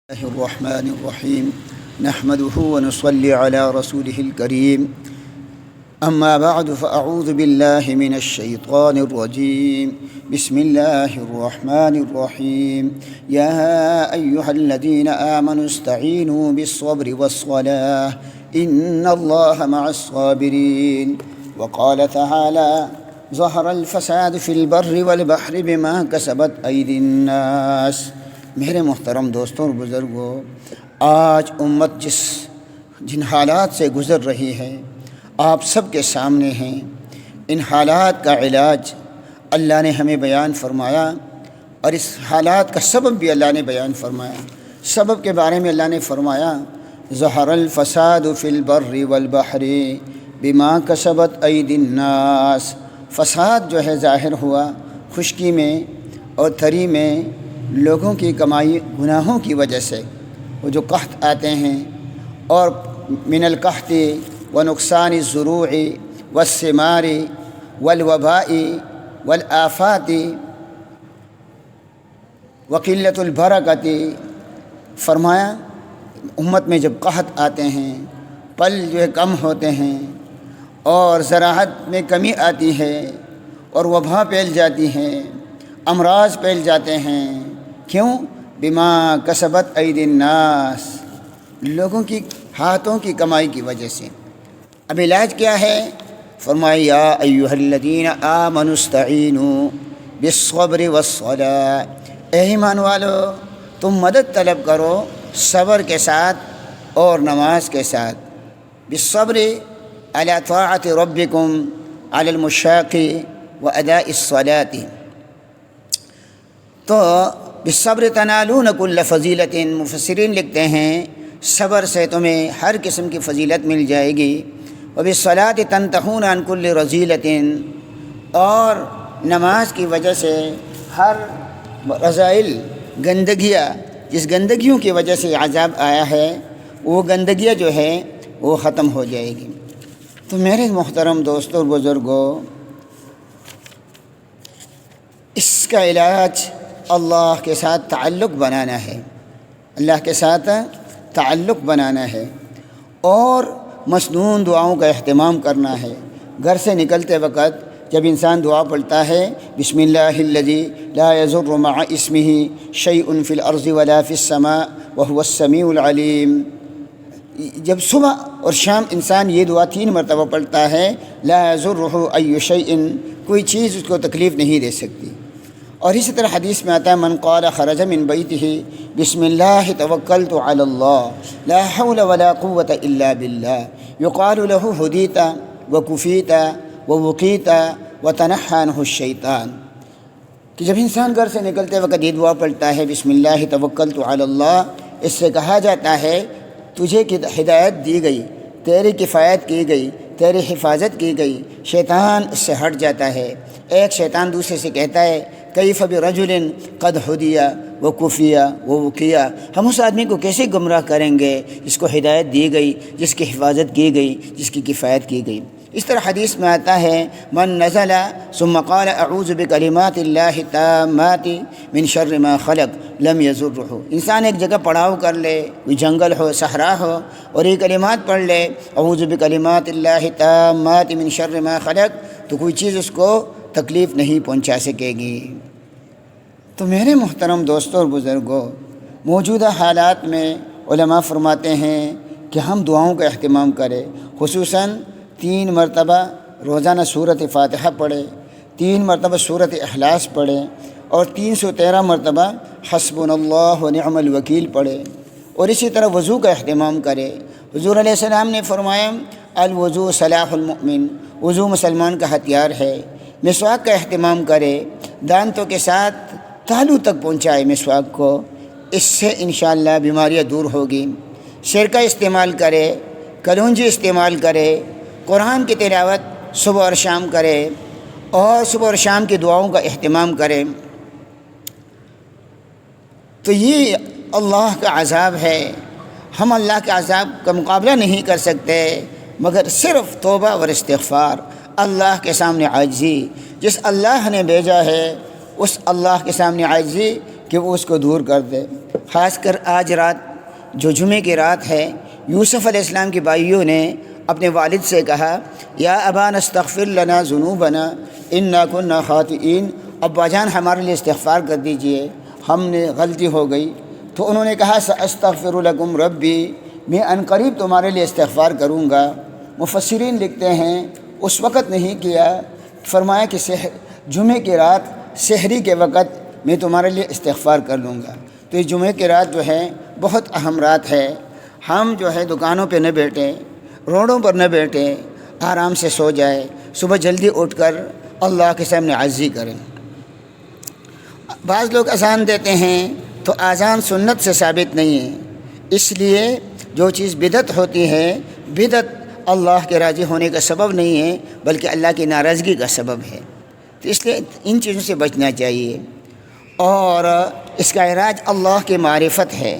الله الرحمن الرحيم نحمده ونصلي على رسوله الكريم أما بعد فأعوذ بالله من الشيطان الرجيم بسم الله الرحمن الرحيم يا أيها الذين آمنوا استعينوا بالصبر والصلاة إن الله مع الصابرين وقال تعالى ظهر الفساد في البر والبحر بما كسبت أيدي الناس۔ میرے محترم دوستوں اور بزرگوں، آج امت جن حالات سے گزر رہی ہے آپ سب کے سامنے ہیں۔ ان حالات کا علاج اللہ نے ہمیں بیان فرمایا اور اس حالات کا سبب بھی اللہ نے بیان فرمایا۔ سبب کے بارے میں اللہ نے فرمایا ظہر الفساد فی البر والبحر بما کسبت ایدی الناس۔ فساد جو ہے ظاہر ہوا خشکی میں اور تھری میں لوگوں کی کمائی گناہوں کی وجہ سے۔ وہ جو قحط آتے ہیں اور من القحط و نقصان الزروع والثمار والوباء والآفات وقلت البرکت، فرمایا امت میں جب قحط آتے ہیں، پل جو ہے کم ہوتے ہیں اور زراعت میں کمی آتی ہے اور وبا پھیل جاتی ہے، امراض پھیل جاتے ہیں۔ کیوں؟ بما کسبت ایدی الناس، لوگوں کی ہاتھوں کی کمائی کی وجہ سے۔ اب علاج کیا ہے؟ فرمایا یا ایھا الذین آمنوا استعینوا بالصبر والصلاۃ، اے ایمان والو تم مدد طلب کرو صبر کے ساتھ اور نماز کے ساتھ۔ بالصبر علی طاعت ربکم علی المشاق واداء الصلاۃ، تو بالصبر تنالون کل فضیلت، مفسرین لکھتے ہیں صبر سے تمہیں ہر قسم کی فضیلت مل جائے گی۔ وبالصلاۃ تنتہون عن کل رذیلۃ، اور نماز کی وجہ سے ہر رذائل گندگیاں، جس گندگیوں کی وجہ سے عذاب آیا ہے وہ گندگیاں جو ہے وہ ختم ہو جائے گی۔ تو میرے محترم دوستوں اور بزرگوں، اس کا علاج اللہ کے ساتھ تعلق بنانا ہے، اللہ کے ساتھ تعلق بنانا ہے اور مسنون دعاؤں کا اہتمام کرنا ہے۔ گھر سے نکلتے وقت جب انسان دعا پڑھتا ہے بسم اللہ الذی لا یضر مع اسمہ شیء فی الارض ولا فی السماء وهو السمیع العلیم، جب صبح اور شام انسان یہ دعا 3 مرتبہ پڑھتا ہے لا یضرہ ای شیء، کوئی چیز اس کو تکلیف نہیں دے سکتی۔ اور اسی طرح حدیث میں آتا ہے من قال خرج من بیتہ بسم اللہ توکلت علی اللہ لا حول ولا قوة الا باللہ یقال له ہدیت وکفیت ووقیت وتنحى عنہ الشیطان، کہ جب انسان گھر سے نکلتے وقت یہ دعا پڑھتا ہے بسم اللہ توکلت علی اللہ، اس سے کہا جاتا ہے تجھے ہدایت دی گئی، تیری کفایت کی گئی، تیری حفاظت کی گئی، شیطان اس سے ہٹ جاتا ہے۔ ایک شیطان دوسرے سے کہتا ہے کیف برجل قد ہدی وکفی ووقی، ہم اس آدمی کو کیسے گمراہ کریں گے جس کو ہدایت دی گئی، جس کی حفاظت کی گئی، جس کی کفایت کی گئی۔ اس طرح حدیث میں آتا ہے من نزل ثم قال اعوذ بکلمات اللہ التامات من شر ما خلق لم یضرہ، انسان ایک جگہ پڑاؤ کر لے، کوئی جنگل ہو، صحرا ہو، اور یہ کلمات پڑھ لے اعوذ بکلمات اللہ التامات من شر ما خلق، تو کوئی چیز اس کو تکلیف نہیں پہنچا سکے گی۔ تو میرے محترم دوستوں اور بزرگوں، موجودہ حالات میں علماء فرماتے ہیں کہ ہم دعاؤں کا اہتمام کریں، خصوصاً 3 مرتبہ روزانہ سورۃ فاتحہ پڑھیں، 3 مرتبہ سورۃ اخلاص پڑھیں، اور 313 مرتبہ حسبنا اللہ ونعم الوکیل پڑھیں، اور اسی طرح وضو کا اہتمام کریں۔ حضور علیہ السلام نے فرمایا الوضو سلاح المؤمن، وضو مسلمان کا ہتھیار ہے۔ مسواک کا اہتمام کرے، دانتوں کے ساتھ تالو تک پہنچائے مسواک کو، اس سے انشاءاللہ بیماریاں دور ہوگی۔ سرکہ استعمال کرے، کلونجی استعمال کرے، قرآن کی تلاوت صبح اور شام کرے، اور صبح اور شام کی دعاؤں کا اہتمام کرے۔ تو یہ اللہ کا عذاب ہے، ہم اللہ کے عذاب کا مقابلہ نہیں کر سکتے مگر صرف توبہ اور استغفار، اللہ کے سامنے عاجزی۔ جس اللہ نے بھیجا ہے اس اللہ کے سامنے عاجزی کہ وہ اس کو دور کر دے۔ خاص کر آج رات جو جمعے کی رات ہے، یوسف علیہ السلام کی بھائیوں نے اپنے والد سے کہا یا ابانا استغفر لنا ذنوبنا انا کنا خاطئین، ابا جان ہمارے لیے استغفار کر دیجئے، ہم نے غلطی ہو گئی۔ تو انہوں نے کہا ساستغفر لکم ربی، میں عنقریب تمہارے لیے استغفار کروں گا۔ مفسرین لکھتے ہیں اس وقت نہیں کیا، فرمایا کہ جمعے کی رات سحری کے وقت میں تمہارے لیے استغفار کر لوں گا۔ تو یہ جمعے کی رات جو ہے بہت اہم رات ہے۔ ہم جو ہے دکانوں پہ نہ بیٹھیں، روڈوں پر نہ بیٹھیں، آرام سے سو جائے، صبح جلدی اٹھ کر اللہ کے سامنے عاجزی کریں۔ بعض لوگ اذان دیتے ہیں تو اذان سنت سے ثابت نہیں ہے، اس لیے جو چیز بدعت ہوتی ہے، بدعت اللہ کے راضی ہونے کا سبب نہیں ہے بلکہ اللہ کی ناراضگی کا سبب ہے، تو اس لیے ان چیزوں سے بچنا چاہیے۔ اور اس کا علاج اللہ کی معرفت ہے۔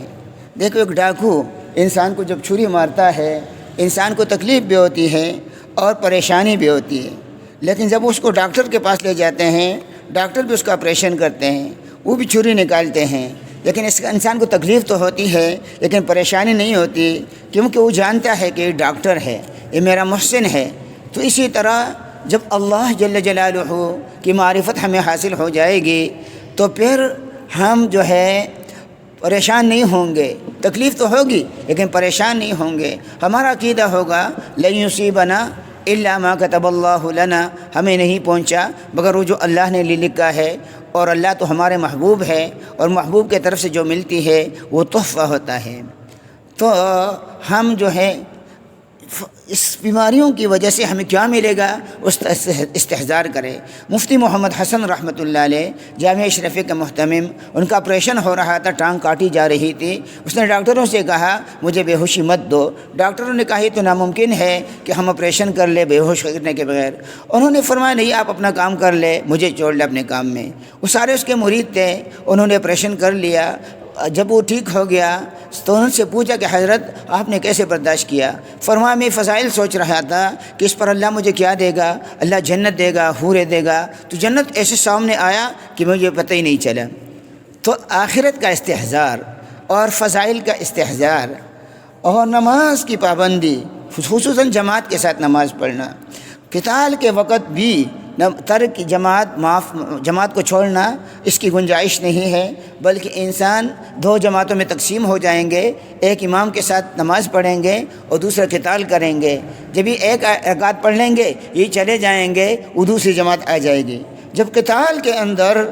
دیکھو ایک ڈاکو انسان کو جب چھری مارتا ہے، انسان کو تکلیف بھی ہوتی ہے اور پریشانی بھی ہوتی ہے، لیکن جب اس کو ڈاکٹر کے پاس لے جاتے ہیں، ڈاکٹر بھی اس کا آپریشن کرتے ہیں، وہ بھی چھری نکالتے ہیں، لیکن اس کا انسان کو تکلیف تو ہوتی ہے لیکن پریشانی نہیں ہوتی، کیونکہ وہ جانتا ہے کہ یہ ڈاکٹر ہے، یہ میرا محسن ہے۔ تو اسی طرح جب اللہ جل جلالہ کی معرفت ہمیں حاصل ہو جائے گی تو پھر ہم جو ہے پریشان نہیں ہوں گے، تکلیف تو ہوگی لیکن پریشان نہیں ہوں گے۔ ہمارا عقیدہ ہوگا لن یصیبنا الا ما کتب اللہ لنا، ہمیں نہیں پہنچا مگر وہ جو اللہ نے لکھا ہے، اور اللہ تو ہمارے محبوب ہے اور محبوب کی طرف سے جو ملتی ہے وہ تحفہ ہوتا ہے۔ تو ہم جو ہے اس بیماریوں کی وجہ سے ہمیں کیا ملے گا اس استحضار کرے۔ مفتی محمد حسن رحمۃ اللہ علیہ جامعہ اشرفیہ کے محتمم، ان کا آپریشن ہو رہا تھا، ٹانگ کاٹی جا رہی تھی، اس نے ڈاکٹروں سے کہا مجھے بے ہوشی مت دو۔ ڈاکٹروں نے کہا یہ تو ناممکن ہے کہ ہم آپریشن کر لیں بے ہوش کرنے کے بغیر۔ انہوں نے فرمایا نہیں، آپ اپنا کام کر لے، مجھے چھوڑ لے اپنے کام میں۔ وہ سارے اس کے مرید تھے، انہوں نے آپریشن کر لیا۔ جب وہ ٹھیک ہو گیا تو ان سے پوچھا کہ حضرت آپ نے کیسے برداشت کیا؟ فرمایا میں فضائل سوچ رہا تھا کہ اس پر اللہ مجھے کیا دے گا، اللہ جنت دے گا، حوریں دے گا، تو جنت ایسے سامنے آیا کہ مجھے پتہ ہی نہیں چلا۔ تو آخرت کا استحضار اور فضائل کا استحضار اور نماز کی پابندی، خصوصاً جماعت کے ساتھ نماز پڑھنا، قتال کے وقت بھی ترک جماعت کو چھوڑنا اس کی گنجائش نہیں ہے، بلکہ انسان دو جماعتوں میں تقسیم ہو جائیں گے، ایک امام کے ساتھ نماز پڑھیں گے اور دوسرا قتال کریں گے۔ جب یہ ایک رکعت پڑھ لیں گے یہ چلے جائیں گے، وہ دوسری جماعت آ جائے گی۔ جب قتال کے اندر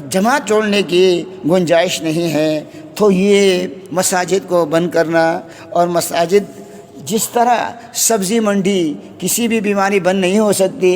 جماعت چھوڑنے کی گنجائش نہیں ہے تو یہ مساجد کو بند کرنا، اور مساجد جس طرح سبزی منڈی کسی بھی بیماری بند نہیں ہو سکتی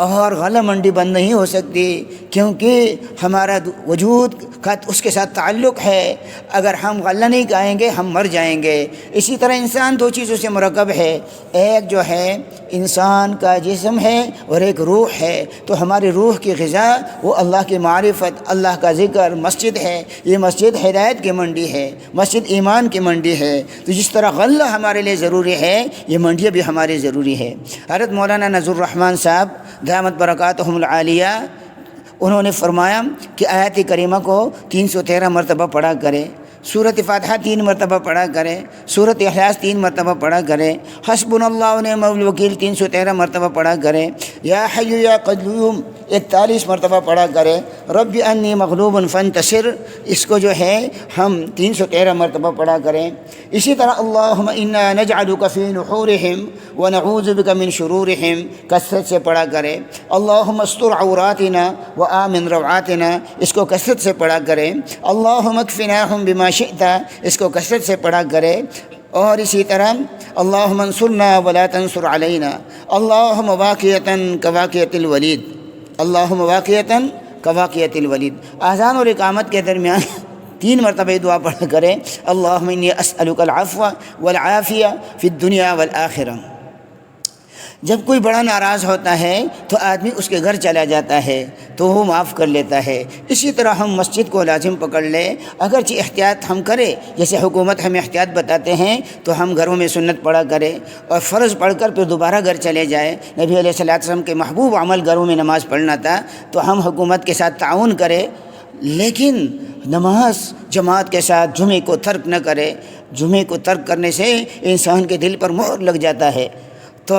اور غلہ منڈی بند نہیں ہو سکتی، کیونکہ ہمارا وجود کا اس کے ساتھ تعلق ہے۔ اگر ہم غلہ نہیں کھائیں گے ہم مر جائیں گے۔ اسی طرح انسان دو چیزوں سے مرکب ہے، ایک جو ہے انسان کا جسم ہے اور ایک روح ہے۔ تو ہماری روح کی غذا وہ اللہ کی معرفت، اللہ کا ذکر، مسجد ہے۔ یہ مسجد ہدایت کی منڈی ہے، مسجد ایمان کی منڈی ہے۔ تو جس طرح غلہ ہمارے لیے ضروری ہے یہ منڈیاں بھی ہمارے ضروری ہے۔ حضرت مولانا نذر الرحمن صاحب دامت برکاتہم العالیہ انہوں نے فرمایا کہ آیت کریمہ کو 313 مرتبہ پڑھا کرے، سورۃ فاتحہ 3 مرتبہ پڑھا کرے، سورۃ اخلاص 3 مرتبہ پڑھا کرے، حسبنا اللہ ونعم الوکیل 313 مرتبہ پڑھا کرے، یا حی یا قیوم 41 مرتبہ پڑھا کرے، رب انی مغلوب فانتصر اس کو جو ہے ہم 313 مرتبہ پڑھا کریں۔ اسی طرح اللہم انا نجعلک فی نحورہم ونعوذ بک من شرورہم کثرت سے پڑھا کرے، اللہم استر عوراتنا وآمن روعاتنا اس کو کثرت سے پڑھا کرے، اللہم اکفناہم بما شئت اس کو کثرت سے پڑھا کرے۔ اور اسی طرح اللہم انصرنا ولا تنصر علینا، اللہم واقعتاً کواقعۃ الولید، اللہم واقعتاً کواقعۃ الولید۔ اذان اور اقامت کے درمیان 3 مرتبہ یہ دعا پڑھا کرے، اللہم انی اسألک العفو والعافیہ فی الدنیا والآخرہ۔ جب کوئی بڑا ناراض ہوتا ہے تو آدمی اس کے گھر چلا جاتا ہے تو وہ معاف کر لیتا ہے۔ اسی طرح ہم مسجد کو لازم پکڑ لیں، اگرچہ احتیاط ہم کریں، جیسے حکومت ہمیں احتیاط بتاتے ہیں تو ہم گھروں میں سنت پڑھا کریں اور فرض پڑھ کر پھر دوبارہ گھر چلے جائیں۔ نبی علیہ الصلوۃ والسلام کے محبوب عمل گھروں میں نماز پڑھنا تھا، تو ہم حکومت کے ساتھ تعاون کریں لیکن نماز جماعت کے ساتھ جمعے کو ترک نہ کرے. جمعے کو ترک کرنے سے انسان کے دل پر مہر لگ جاتا ہے. تو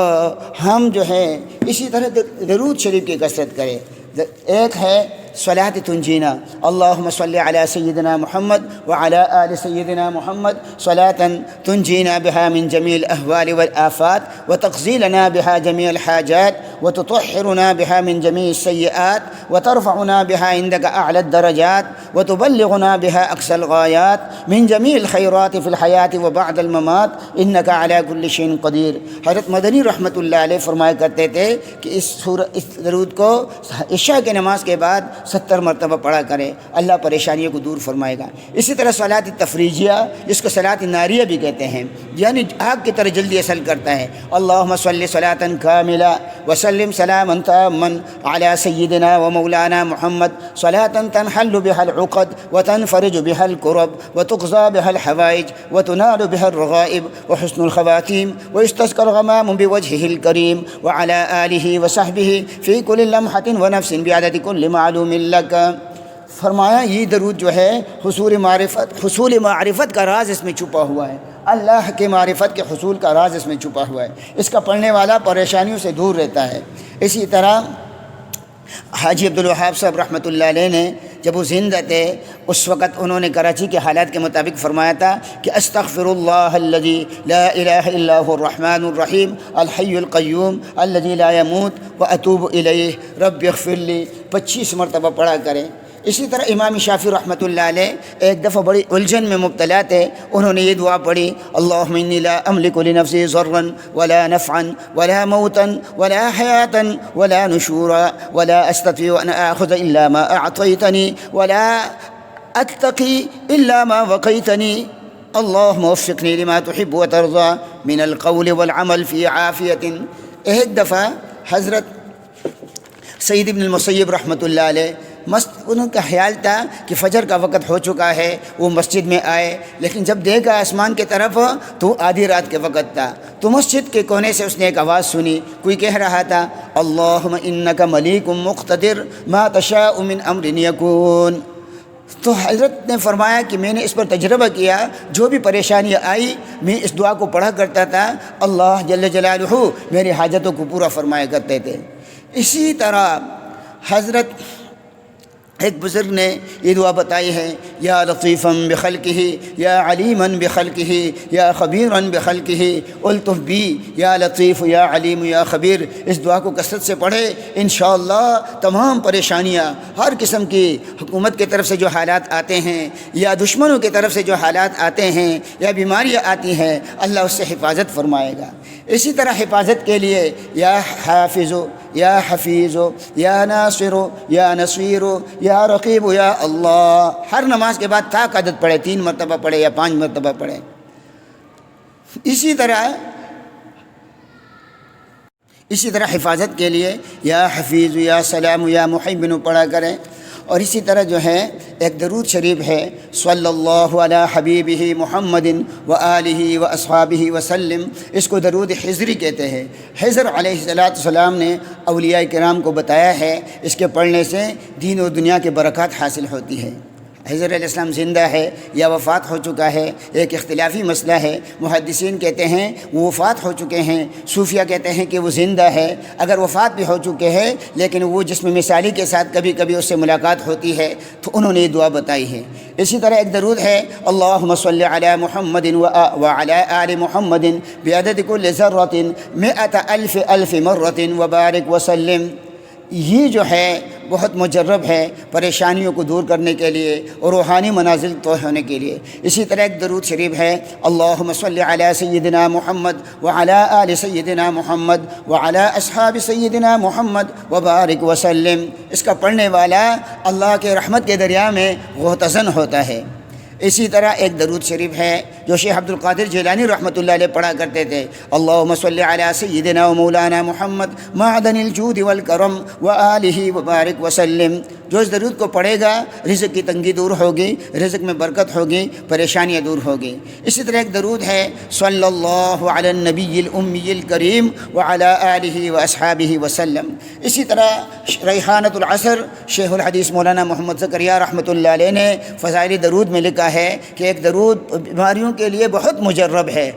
ہم جو ہے اسی طرح درود شریف کی کثرت کریں. ایک ہے صلاۃ تنجینا، اللہم صلی علی سیدنا محمد وعلی آل سیدنا محمد صلاۃ تنجینا بها من جمیع الاحوال والآفات وتقضی لنا بها جمیع الحاجات وتطهرنا بها من جمیع السیئات وترفعنا بها عندك اعلی الدرجات وتبلغنا بها اقصى الغایات من جمیع الخیرات فی الحیاة وبعد الممات انك على كل شیء قدیر. حضرت مدنی رحمۃ اللہ علیہ فرمایا کرتے تھے کہ اس درود کو عشاء کی نماز کے بعد 70 مرتبہ پڑھا کرے، اللہ پریشانیوں کو دور فرمائے گا. اسی طرح صلاۃ تفریجیہ، جس کو صلاۃ ناریہ بھی کہتے ہیں، یعنی آگ کی طرح جلدی اصل کرتا ہے. اللہم صلی صلاۃ کاملہ وسلم سلاما تاما علی سیدنا و مولانا محمد صلاۃ تنحل بها العقد وتنفرج بها الكرب وتقضى بها الحوائج وتنال بها الرغائب وحسن الخواتيم ويستسقى الغمام بوجهه الكريم وعلى آلہ وصحبہ فی کل لمحة ونفس بعدد کل معلوم لک. فرمایا یہ درود جو ہے حصول معرفت کا راز اس میں چھپا ہوا ہے. اللہ کے معرفت کے حصول کا راز اس میں چھپا ہوا ہے. اس کا پڑھنے والا پریشانیوں سے دور رہتا ہے. اسی طرح حاجی عبدالوہاب صاحب رحمۃ اللہ علیہ نے جب وہ زندہ تھے اس وقت انہوں نے کراچی کے حالات کے مطابق فرمایا تھا کہ استغفر اللہ الذی لا الہ الا هو الرحمن الرحیم الحی القیوم الذی لا يموت واتوب الیہ رب اغفر لی 25 مرتبہ پڑھا کریں. اسی طرح امام شافعی رحمۃ اللہ علیہ ایک دفعہ بڑی الجھن میں مبتلا تھے. انہوں نے یہ دعا پڑھی، اللہم انی لا املک لنفسی ضرا ولا نفعا ولا موتا ولا حیاتا ولا نشورا ولا استطیع ان آخذ الا ما اعطیتنی ولا اتقی الا ما وقیتنی اللہم وفقنی لما تحب وترضى من القول والعمل فی عافیت. ایک دفعہ حضرت سعید بن المسیب رحمۃ اللہ علیہ ان کا خیال تھا کہ فجر کا وقت ہو چکا ہے، وہ مسجد میں آئے، لیکن جب دیکھا آسمان کی طرف تو آدھی رات کے وقت تھا. تو مسجد کے کونے سے اس نے ایک آواز سنی، کوئی کہہ رہا تھا اللہم انک ملیک مقتدر ما تشاء من امر یکون. تو حضرت نے فرمایا کہ میں نے اس پر تجربہ کیا، جو بھی پریشانی آئی میں اس دعا کو پڑھا کرتا تھا، اللہ جل جلالہ میری حاجتوں کو پورا فرمایا کرتے تھے. اسی طرح حضرت ایک بزرگ نے یہ دعا بتائی ہے، یا لطیفا بخلقہ یا علیما بخلقہ یا خبیرا بخلقہ الطف بی یا لطیف یا علیم یا خبیر. اس دعا کو کثرت سے پڑھے، انشاءاللہ تمام پریشانیاں، ہر قسم کی حکومت کی طرف سے جو حالات آتے ہیں یا دشمنوں کی طرف سے جو حالات آتے ہیں یا بیماریاں آتی ہیں، اللہ اس سے حفاظت فرمائے گا. اسی طرح حفاظت کے لیے یا حافظ یا حفیظ یا ناصر یا نصیر یا رقیب یا اللہ، ہر نماز کے بعد تا عدد پڑھے، 3 مرتبہ پڑھے یا 5 مرتبہ پڑھے. اسی طرح حفاظت کے لیے یا حفیظ یا سلام یا محیمن پڑھا کریں. اور اسی طرح جو ہے ایک درود شریف ہے، صلی اللہ علی حبیبہ محمد و آلہ و اصحابہ وسلم. اس کو درود حضری کہتے ہیں. حضر علیہ السلام نے اولیاء کرام کو بتایا ہے اس کے پڑھنے سے دین و دنیا کے برکات حاصل ہوتی ہے. حضر علیہ السلام زندہ ہے یا وفات ہو چکا ہے، ایک اختلافی مسئلہ ہے. محدثین کہتے ہیں وہ وفات ہو چکے ہیں، صوفیہ کہتے ہیں کہ وہ زندہ ہے. اگر وفات بھی ہو چکے ہیں لیکن وہ جسم مثالی کے ساتھ کبھی کبھی اس سے ملاقات ہوتی ہے، تو انہوں نے یہ دعا بتائی ہے. اسی طرح ایک درود ہے، اللہم صلی علی محمد وعلی آل محمد بعدد کل ذرۃ 100,000 مرۃ وبارک وسلم. یہ جو ہے بہت مجرب ہے پریشانیوں کو دور کرنے کے لیے اور روحانی منازل طے ہونے کے لیے. اسی طرح ایک درود شریف ہے، اللہم صلی علی سیدنا محمد وعلی آل سیدنا محمد وعلی اصحاب سیدنا محمد وبارک وسلم. اس کا پڑھنے والا اللہ کے رحمت کے دریا میں غوطہ ہوتا ہے. اسی طرح ایک درود شریف ہے جو شیخ عبد القادر جیلانی رحمۃ اللہ علیہ پڑھا کرتے تھے، اللہم صلی علی سیدنا و مولانا محمد معدن الجود والکرم وآلہ وبارک وسلم. جو اس درود کو پڑھے گا رزق کی تنگی دور ہوگی، رزق میں برکت ہوگی، پریشانیاں دور ہوگی۔ اسی طرح ایک درود ہے صلی اللہ علی النبی الامی الکریم وعلی آلہ واصحابہ وسلم۔ اسی طرح ریحانۃ العصر شیخ الحدیث مولانا محمد زکریا رحمۃ اللہ علیہ نے فضائل درود میں لکھا ہے کہ ایک درود بیماریوں کے لیے بہت مجرب ہے۔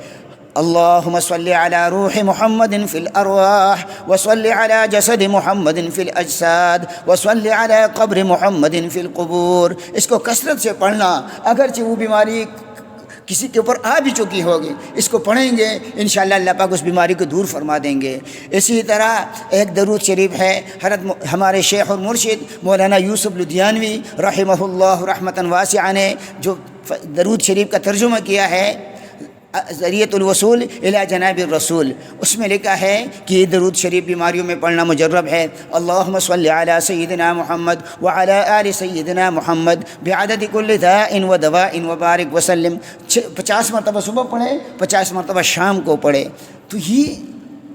اللہم صلی علی روح محمد فی الارواح وصلی علی جسد محمد فی الاجساد وصلی علی قبر محمد فی القبور۔ اس کو کثرت سے پڑھنا، اگرچہ وہ بیماری کسی کے اوپر آ بھی چکی ہوگی، اس کو پڑھیں گے انشاءاللہ اللہ پاک اس بیماری کو دور فرما دیں گے۔ اسی طرح ایک درود شریف ہے حضرت ہمارے شیخ اور مرشد مولانا یوسف لدھیانوی رحمہ اللہ رحمۃ واسعہ نے جو درود شریف کا ترجمہ کیا ہے ذریعۃ الوصول الی جناب الرسول، اس میں لکھا ہے کہ یہ درود شریف بیماریوں میں پڑھنا مجرب ہے۔ اللہم صلی علی سیدنا محمد وعلی آل سیدنا محمد بعدد کل داء و دواء وبارک وسلم۔ 50 مرتبہ صبح پڑھے، 50 مرتبہ شام کو پڑھے۔ تو یہ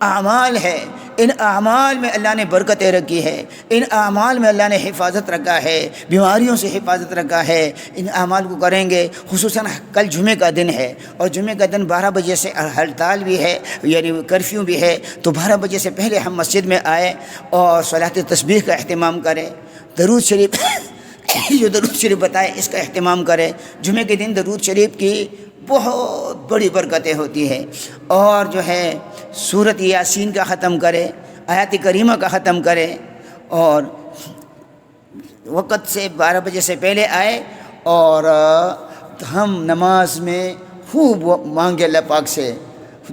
اعمال ہے، ان اعمال میں اللہ نے برکتیں رکھی ہے، ان اعمال میں اللہ نے حفاظت رکھا ہے، بیماریوں سے حفاظت رکھا ہے۔ ان اعمال کو کریں گے، خصوصاً کل جمعہ کا دن ہے اور جمعہ کا دن 12 بجے سے ہڑتال بھی ہے، یعنی کرفیو بھی ہے، تو 12 بجے سے پہلے ہم مسجد میں آئے اور صلاۃ تسبیح کا اہتمام کریں، درود شریف جو درود شریف بتائے اس کا اہتمام کریں۔ جمعہ کے دن درود شریف کی بہت بڑی برکتیں ہوتی ہیں، اور جو ہے سورۃ یاسین کا ختم کرے، آیات کریمہ کا ختم کرے، اور وقت سے 12 بجے سے پہلے آئے اور ہم نماز میں خوب مانگے اللہ پاک سے۔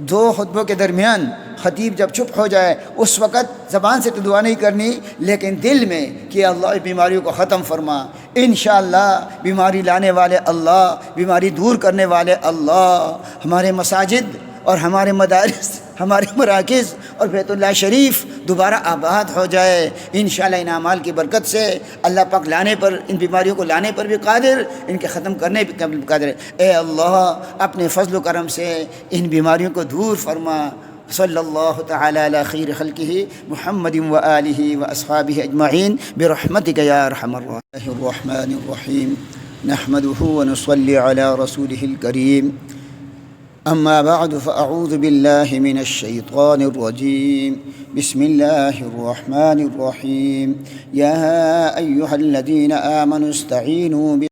2 خطبوں کے درمیان خطیب جب چپ ہو جائے اس وقت زبان سے تو دعا نہیں کرنی، لیکن دل میں کہ اللہ بیماریوں کو ختم فرما۔ انشاءاللہ بیماری لانے والے اللہ، بیماری دور کرنے والے اللہ، ہمارے مساجد اور ہمارے مدارس، ہمارے مراکز اور بیت اللہ شریف دوبارہ آباد ہو جائے انشاءاللہ۔ ان اعمال کی برکت سے اللہ پاک لانے پر، ان بیماریوں کو لانے پر بھی قادر، ان کے ختم کرنے بھی قادر۔ اے اللہ اپنے فضل و کرم سے ان بیماریوں کو دور فرما۔ صلی اللہ تعالی علی خیر خلقہ محمد و آلہ و اصحابہ اجمعین برحمتک یا ارحم الراحمین۔ الرحمن الرحیم نحمده ونصلی علی رسولہ الکریم، اما بعد فاعوذ باللہ من الشیطان الرجیم، بسم اللہ الرحمن الرحیم، یا ایہا الذین آمنوا استعینوا